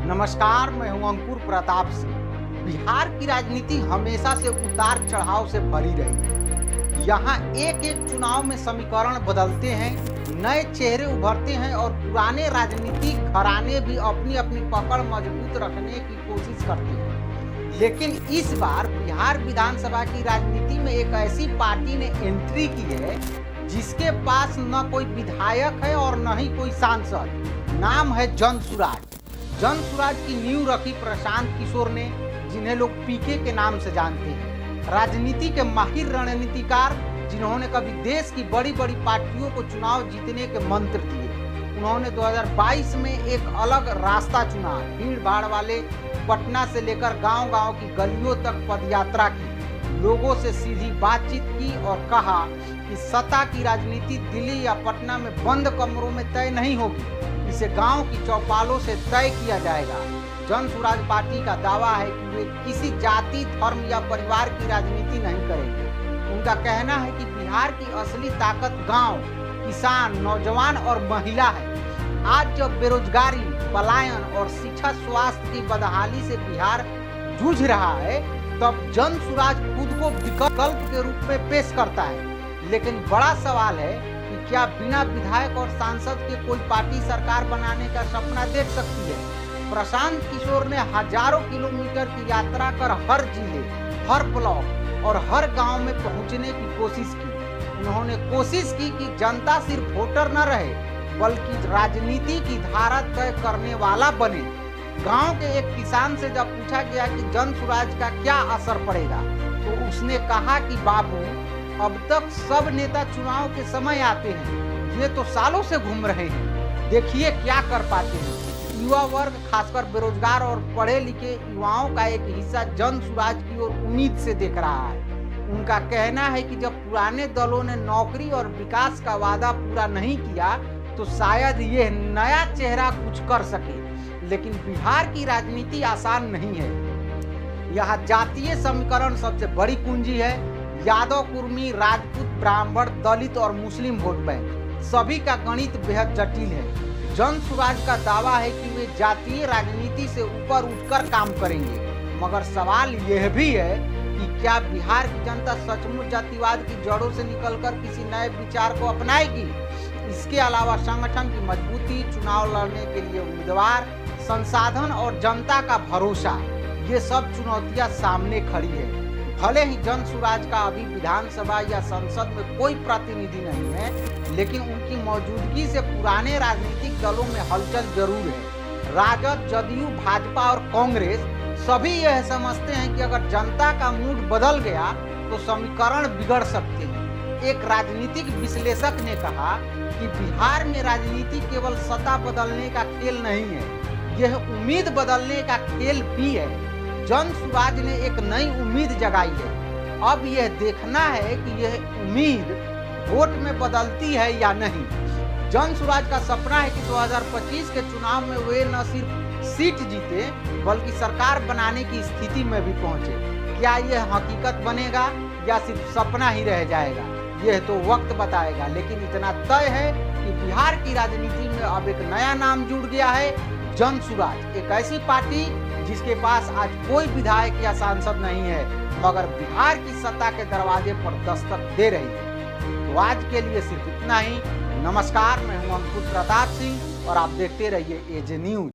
नमस्कार, मैं हूं अंकुर प्रताप सिंह। बिहार की राजनीति हमेशा से उतार चढ़ाव से भरी रही है। यहाँ एक एक चुनाव में समीकरण बदलते हैं, नए चेहरे उभरते हैं और पुराने राजनीतिक घराने भी अपनी अपनी पकड़ मजबूत रखने की कोशिश करते हैं। लेकिन इस बार बिहार विधानसभा की राजनीति में एक ऐसी पार्टी ने एंट्री की है जिसके पास न कोई विधायक है और न ही कोई सांसद। नाम है जनसुराज। जनसुराज की नींव रखी प्रशांत किशोर ने, जिन्हें लोग पीके के नाम से जानते हैं। राजनीति के माहिर रणनीतिकार, जिन्होंने कभी देश की बड़ी बड़ी पार्टियों को चुनाव जीतने के मंत्र दिए। उन्होंने 2022 में एक अलग रास्ता चुना। भीड़ भाड़ वाले पटना से लेकर गांव-गांव की गलियों तक पदयात्रा की, लोगों से सीधी बातचीत की और कहा कि सत्ता की राजनीति दिल्ली या पटना में बंद कमरों में तय नहीं होगी, इसे गांव की चौपालों से तय किया जाएगा। जनसुराज पार्टी का दावा है कि वे किसी जाति, धर्म या परिवार की राजनीति नहीं करेंगे। उनका कहना है कि बिहार की असली ताकत गांव, किसान, नौजवान और महिला है। आज जब बेरोजगारी, पलायन और शिक्षा स्वास्थ्य की बदहाली से बिहार जूझ रहा है, तब जनसुराज खुद को विकल्प के रूप में पेश करता है। लेकिन बड़ा सवाल है कि क्या बिना विधायक और सांसद के कोई पार्टी सरकार बनाने का सपना देख सकती है? प्रशांत किशोर ने हजारों किलोमीटर की यात्रा कर हर जिले, हर ब्लॉक और हर गांव में पहुंचने की कोशिश की। उन्होंने कोशिश की कि जनता सिर्फ वोटर न रहे, बल्कि राजनीति की धारा तय करने वाला बने। गांव के एक किसान से जब पूछा गया कि जनसुराज का क्या असर पड़ेगा, तो उसने कहा कि बाबू, अब तक सब नेता चुनाव के समय आते हैं, ये तो सालों से घूम रहे हैं, देखिए क्या कर पाते हैं। युवा वर्ग, खासकर बेरोजगार और पढ़े लिखे युवाओं का एक हिस्सा जनसुराज की ओर उम्मीद से देख रहा है। उनका कहना है कि जब पुराने दलों ने नौकरी और विकास का वादा पूरा नहीं किया, तो शायद यह नया चेहरा कुछ कर सके। लेकिन बिहार की राजनीति आसान नहीं है। यहाँ जातीय समीकरण सबसे बड़ी कुंजी है। यादव, कुर्मी, राजपूत, ब्राह्मण, दलित और मुस्लिम वोट बैंक, सभी का गणित बेहद जटिल है। जनसुराज का दावा है कि वे जातीय राजनीति से ऊपर उठकर काम करेंगे, मगर सवाल यह भी है कि क्या बिहार की जनता सचमुच जातिवाद की जड़ों से निकलकर किसी नए विचार को अपनाएगी? इसके अलावा संगठन की मजबूती, चुनाव लड़ने के लिए उम्मीदवार, संसाधन और जनता का भरोसा, ये सब चुनौतियां सामने खड़ी है। भले ही जनसुराज का अभी विधानसभा या संसद में कोई प्रतिनिधि नहीं है, लेकिन उनकी मौजूदगी से पुराने राजनीतिक दलों में हलचल जरूर है। राजद, जदयू, भाजपा और कांग्रेस सभी यह समझते हैं कि अगर जनता का मूड बदल गया तो समीकरण बिगड़ सकते हैं। एक राजनीतिक विश्लेषक ने कहा कि बिहार में राजनीति केवल सत्ता बदलने का खेल नहीं है, यह उम्मीद बदलने का खेल भी है। जनसुराज ने एक नई उम्मीद जगाई है। अब यह देखना है कि यह उम्मीद वोट में बदलती है या नहीं। जनसुराज का सपना है कि 2025 के चुनाव में वे न सिर्फ सीट जीते, बल्कि सरकार बनाने की स्थिति में भी पहुंचे। क्या यह हकीकत बनेगा या सिर्फ सपना ही रह जाएगा, यह तो वक्त बताएगा। लेकिन इतना तय है कि बिहार की राजनीति में अब एक नया नाम जुड़ गया है, जनसुराज। एक ऐसी पार्टी जिसके पास आज कोई विधायक या सांसद नहीं है, मगर बिहार की सत्ता के दरवाजे पर दस्तक दे रही है। तो आज के लिए सिर्फ इतना ही। नमस्कार, मैं हूं अंकुर प्रताप सिंह और आप देखते रहिए एजे न्यूज।